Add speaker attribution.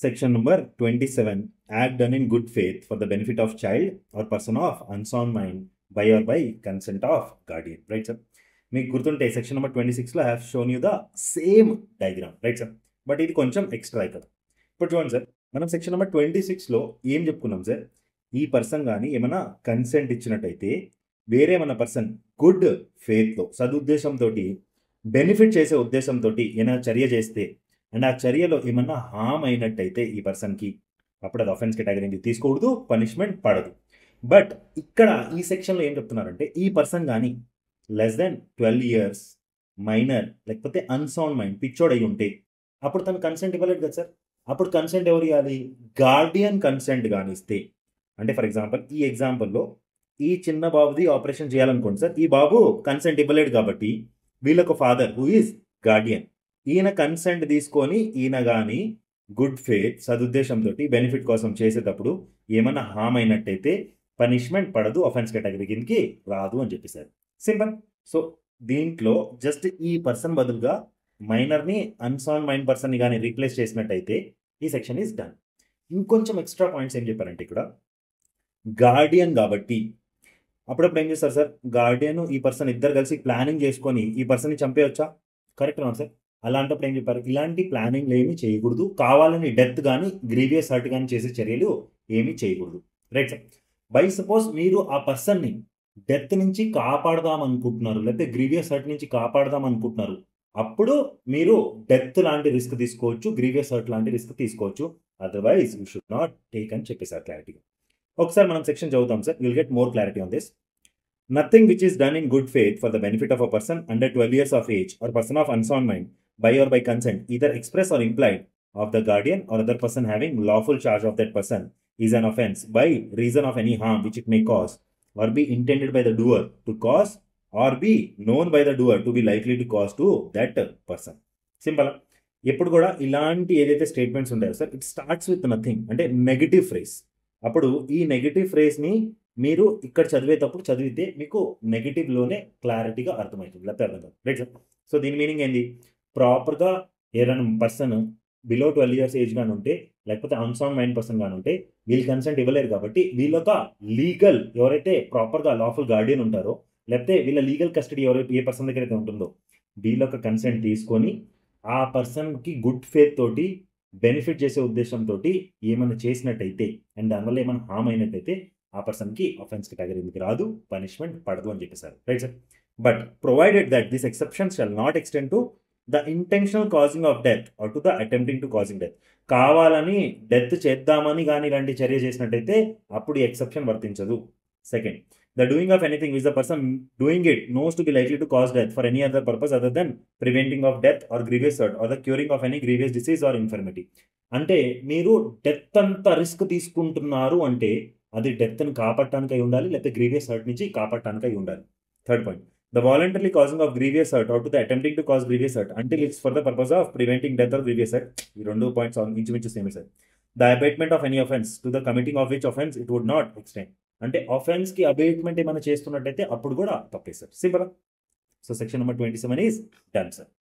Speaker 1: Section number 27. Act done in good faith for the benefit of child or person of unsound mind by or by consent of guardian. Right, sir? మీకు గుర్తుంటే section number 26లో have shown you the same diagram, right sir? But ఇది కొంచెం extra ఇక్కడ. ఇప్పుడు చూడండి sir, మనం section number 26లో ఏం చెప్పుకున్నాం సార్? ఈ పర్సన్ కానీ ఏమైనా కన్సెంట్ ఇచ్చినట్టయితే వేరే మన పర్సన్ గుడ్ ఫేత్లో సదుద్దేశంతో బెనిఫిట్ చేసే ఉద్దేశంతో ఏమైనా చర్య చేస్తే అండ్ ఆ చర్యలో ఏమన్నా హామ్ అయినట్టయితే ఈ పర్సన్కి, అప్పుడు అది అఫెన్స్ కేటగిరీ తీసుకోకూడదు, పనిష్మెంట్ పడదు. బట్ ఇక్కడ ఈ సెక్షన్లో ఏం చెప్తున్నారంటే ఈ పర్సన్ కానీ లెస్ దెన్ 12 years మైనర్ లేకపోతే అన్సౌండ్ మైండ్ పిచ్చోడ్ అయి ఉంటే అప్పుడు తను కన్సెంట్ ఇవ్వలేదు కదా సార్. అప్పుడు కన్సెంట్ ఎవరు ఇవ్వాలి? గార్డియన్ కన్సెంట్ కానీ ఇస్తే, అంటే ఫర్ ఎగ్జాంపుల్ ఈ ఎగ్జాంపుల్లో ఈ చిన్న బాబుది ఆపరేషన్ చేయాలనుకోండి సార్, ఈ బాబు కన్సెంట్ ఇవ్వలేడు కాబట్టి వీళ్ళొక ఫాదర్ హూ ఈజ్ గార్డియన్, ఈయన కన్సెంట్ తీసుకొని ఈయన కానీ గుడ్ ఫేత్ సదుద్దేశంతో బెనిఫిట్ కోసం చేసేటప్పుడు ఏమన్నా హామ్ అయినట్టయితే పనిష్మెంట్ పడదు, అఫెన్స్ కేటగిరీ కిందకి రాదు అని చెప్పేశారు. సింపుల్. సో దీంట్లో జస్ట్ ఈ పర్సన్ బదులుగా మైనర్ని అన్సౌండ్ మైండ్ పర్సన్ని కానీ రీప్లేస్ చేసినట్టయితే ఈ సెక్షన్ ఈజ్ డన్. ఇంకొంచెం ఎక్స్ట్రా పాయింట్స్ ఏం చెప్పారంటే ఇక్కడ గార్డియన్ కాబట్టి అప్పుడప్పుడు ఏం చేస్తారు సార్, గార్డియన్ ఈ పర్సన్ ఇద్దరు కలిసి ప్లానింగ్ చేసుకొని ఈ పర్సన్ని చంపేయొచ్చా? కరెక్ట్ అవును సార్. అలాంటప్పుడు ఏం చెప్పారు, ఇలాంటి ప్లానింగ్లు ఏమీ చేయకూడదు, కావాలని డెత్ కానీ గ్రీవియస్ హర్ట్ కానీ చేసే చర్యలు ఏమీ చేయకూడదు, రైట్ సార్? బై సపోజ్ మీరు ఆ పర్సన్ని డెత్ నుంచి కాపాడదాం అనుకుంటున్నారు, లేకపోతే గ్రీవియస్ హర్ట్ నుంచి కాపాడదాం అనుకుంటున్నారు, అప్పుడు మీరు డెత్ లాంటి రిస్క్ తీసుకోవచ్చు, గ్రీవియస్ హర్ట్ లాంటి రిస్క్ తీసుకోవచ్చు. Otherwise you should not take అని చెప్పేసారు క్లారిటీగా. ఒకసారి మనం సెక్షన్ చదువుతాం sir, will get more clarity on this. Nothing which is done in good faith for the benefit of a person under 12 years of age or person of unsound mind by or by consent, either express or implied, of the guardian or other person having lawful charge of that person is an offence by reason of any harm which it may cause or be intended by the doer to cause or be known by the doer to be likely to cause to that person. Simple. ఎప్పుడు కూడా ఇలాంటి ఏదైతే statements ఉంటాయో sir, it starts with nothing, అంటే negative phrase. అప్పుడు ఈ negative ఫ్రేజ్ని మీరు ఇక్కడ చదివేటప్పుడు చదివితే మీకు నెగిటివ్లోనే క్లారిటీగా అర్థమవుతుంది, లేకపోతే అర్థం కాదు, రైట్ సార్? సో దీని మీనింగ్ ఏంది? ప్రాపర్గా ఏదైనా పర్సన్ బిలో 12 years ఏజ్ కానీ ఉంటే, లేకపోతే అన్సౌండ్ మైండ్ పర్సన్ కానీ ఉంటే వీళ్ళు కన్సెంట్ ఇవ్వలేరు కాబట్టి వీళ్ళొక లీగల్ ఎవరైతే ప్రాపర్గా లాఫుల్ గార్డియన్ ఉంటారో, లేకపోతే వీళ్ళ లీగల్ కస్టడీ ఎవరైతే ఏ పర్సన్ దగ్గర అయితే ఉంటుందో వీళ్ళొక కన్సెంట్ తీసుకొని ఆ పర్సన్కి గుడ్ ఫేత్ తోటి బెనిఫిట్ చేసే ఉద్దేశంతో ఏమైనా చేసినట్టయితే అండ్ దానివల్ల ఏమైనా హామ్ అయినట్టయితే ఆ పర్సన్కి అఫెన్స్ కేటగిరీకి రాదు, పనిష్మెంట్ పడదు అని చెప్పేశారు, right sir? But provided that this exception shall not extend to the intentional causing of death or to the attempting to causing death. కావాలని డెత్ చేద్దామని కానీ ఇలాంటి చర్య చేసినట్టయితే అప్పుడు ఈ ఎక్సెప్షన్ వర్తించదు. Second, the doing of anything which the person doing it knows to be likely to cause death for any other purpose other than preventing of death or grievous hurt or the curing of any grievous disease or infirmity. అంటే మీరు death అంత risk తీసుకుంటున్నారు అంటే అది డెత్ని కాపాడటానికి అయి ఉండాలి, లేకపోతే గ్రీవియస్ హర్ట్ నుంచి కాపాడటానికి అయి ఉండాలి. Third point, the voluntarily causing of grievous hurt or to the attempting to cause grievous hurt until it's for the purpose of preventing death or grievous hurt. ఈ రెండు పాయింట్స్ ఇంచుమించు same sir. The abatement of any offense to the committing of which offense it would not extend. అంటే అఫెన్స్కి abatement ఏమైనా చేస్తున్నట్టయితే అప్పుడు కూడా తప్పే sir. Simple. So section number 27 is done sir.